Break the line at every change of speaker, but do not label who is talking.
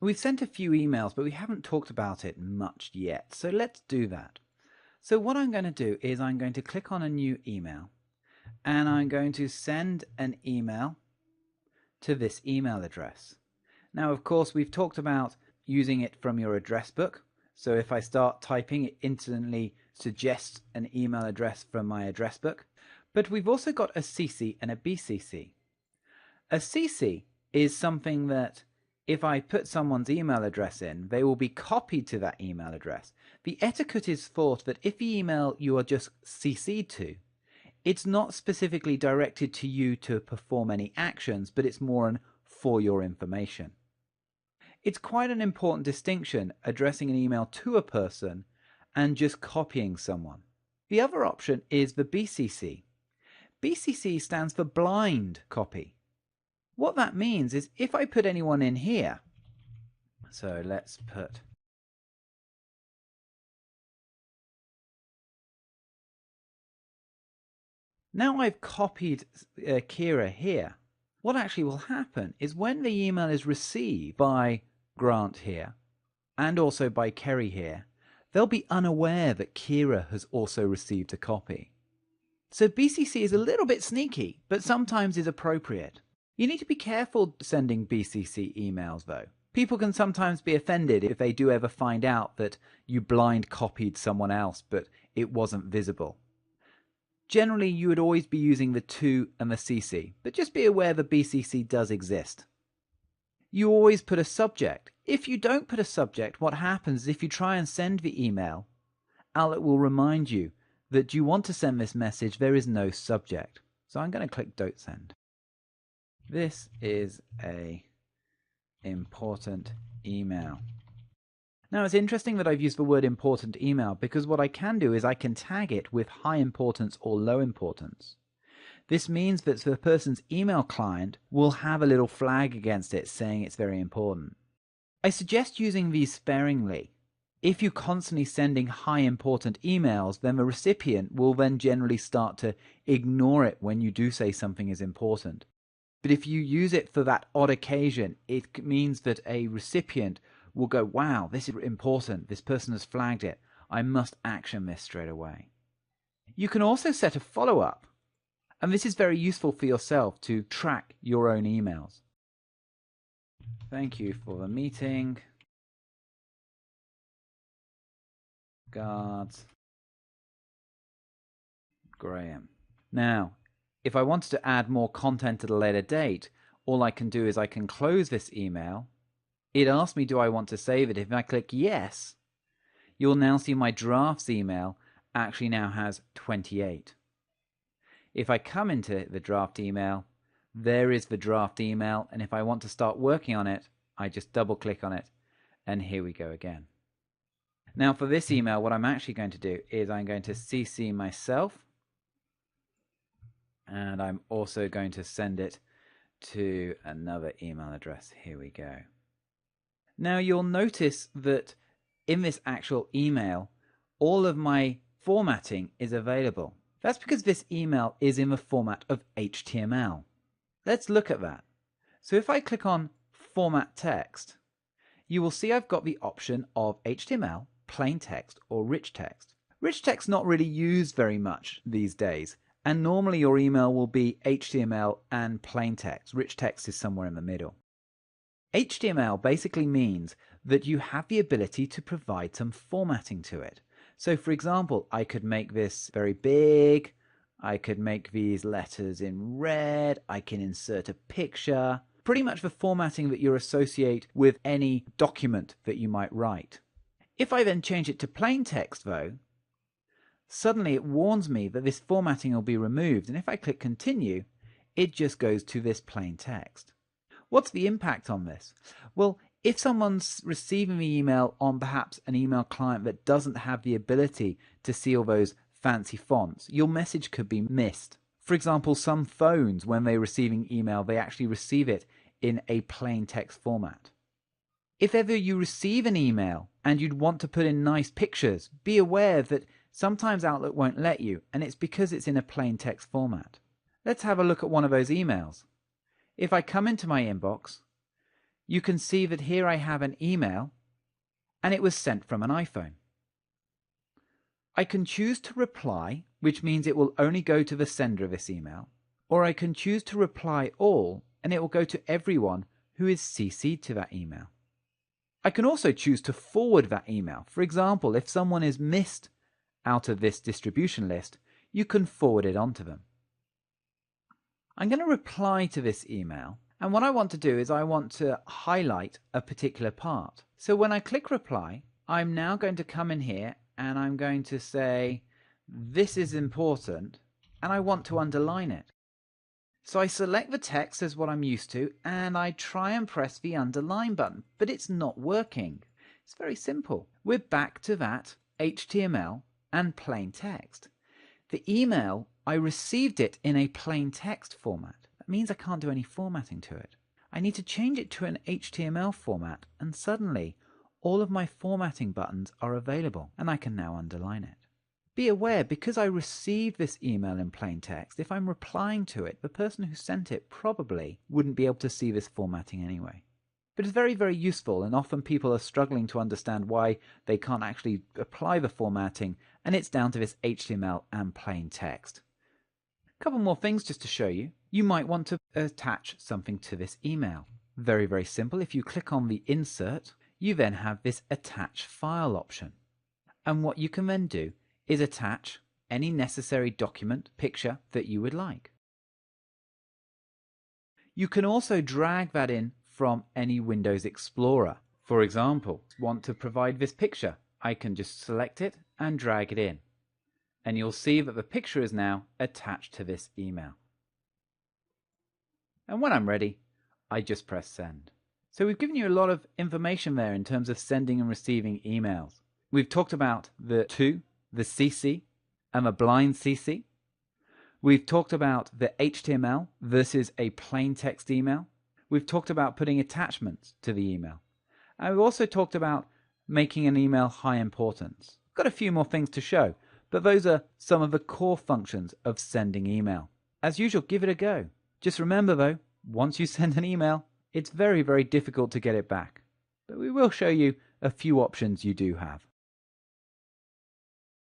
We've sent a few emails, but we haven't talked about it much yet, so let's do that. So what I'm going to do is I'm going to click on a new email, and I'm going to send an email to this email address. Now, of course, we've talked about using it from your address book. So if I start typing, it instantly suggests an email address from my address book. But we've also got a CC and a BCC. A CC is something that if I put someone's email address in, they will be copied to that email address. The etiquette is thought that if the email you are just CC'd to, it's not specifically directed to you to perform any actions, but it's more for your information. It's quite an important distinction addressing an email to a person and just copying someone. The other option is the BCC. BCC stands for blind copy. What that means is if I put anyone in here, so let's put now I've copied Kira here. What actually will happen is when the email is received by Grant here and also by Kerry here, they'll be unaware that Kira has also received a copy. So BCC is a little bit sneaky, but sometimes is appropriate. You need to be careful sending BCC emails though. People can sometimes be offended if they do ever find out that you blind copied someone else but it wasn't visible. Generally, you would always be using the to and the CC, but just be aware the BCC does exist. You always put a subject. If you don't put a subject, what happens is if you try and send the email, Outlook will remind you that you want to send this message, there is no subject. So I'm going to click Don't Send. This is a important email. Now it's interesting that I've used the word important email because what I can do is I can tag it with high importance or low importance. This means that the person's email client will have a little flag against it saying it's very important. I suggest using these sparingly. If you're constantly sending high important emails, then the recipient will then generally start to ignore it when you do say something is important. But if you use it for that odd occasion, it means that a recipient will go, wow, this is important. This person has flagged it. I must action this straight away. You can also set a follow-up. And this is very useful for yourself to track your own emails. Thank you for the meeting. Regards, Graham. Now, if I wanted to add more content at a later date, all I can do is I can close this email. It asks me, do I want to save it? If I click yes, you'll now see my drafts email actually now has 28. If I come into the draft email, there is the draft email. And if I want to start working on it, I just double click on it. And here we go again. Now for this email, what I'm actually going to do is I'm going to CC myself. And I'm also going to send it to another email address. Here we go. Now you'll notice that in this actual email, all of my formatting is available. That's because this email is in the format of HTML. Let's look at that. So if I click on Format Text, you will see I've got the option of HTML, plain text, or rich text. Rich text not really used very much these days, and normally your email will be HTML and plain text. Rich text is somewhere in the middle. HTML basically means that you have the ability to provide some formatting to it. So for example, I could make this very big, I could make these letters in red, I can insert a picture, pretty much the formatting that you associate with any document that you might write. If I then change it to plain text though, suddenly it warns me that this formatting will be removed, and if I click continue, it just goes to this plain text. What's the impact on this? Well, if someone's receiving the email on perhaps an email client that doesn't have the ability to see all those fancy fonts, your message could be missed. For example, some phones, when they're receiving email, they actually receive it in a plain text format. If ever you receive an email and you'd want to put in nice pictures, be aware that sometimes Outlook won't let you, and it's because it's in a plain text format. Let's have a look at one of those emails. If I come into my inbox, you can see that here I have an email and it was sent from an iPhone. I can choose to reply, which means it will only go to the sender of this email, or I can choose to reply all and it will go to everyone who is CC'd to that email. I can also choose to forward that email. For example, if someone is missed out of this distribution list, you can forward it on to them. I'm going to reply to this email, and what I want to do is I want to highlight a particular part. So when I click reply, I'm now going to come in here and I'm going to say, this is important, and I want to underline it. So I select the text as what I'm used to, and I try and press the underline button, but it's not working. It's very simple. We're back to that HTML and plain text. The email, I received it in a plain text format. That means I can't do any formatting to it. I need to change it to an HTML format, and suddenly all of my formatting buttons are available, and I can now underline it. Be aware, because I received this email in plain text, if I'm replying to it, the person who sent it probably wouldn't be able to see this formatting anyway. But it's very, very useful, and often people are struggling to understand why they can't actually apply the formatting, and it's down to this HTML and plain text. A couple more things just to show you. You might want to attach something to this email. Very, very simple. If you click on the insert, you then have this attach file option. And what you can then do is attach any necessary document, picture that you would like. You can also drag that in from any Windows Explorer. For example, want to provide this picture. I can just select it and drag it in. And you'll see that the picture is now attached to this email. And when I'm ready, I just press send. So we've given you a lot of information there in terms of sending and receiving emails. We've talked about the CC and the blind CC. We've talked about the HTML versus a plain text email. We've talked about putting attachments to the email. And we've also talked about making an email high importance. Got a few more things to show, but those are some of the core functions of sending email. As usual, give it a go. Just remember though, once you send an email, it's very, very difficult to get it back. But we will show you a few options you do have.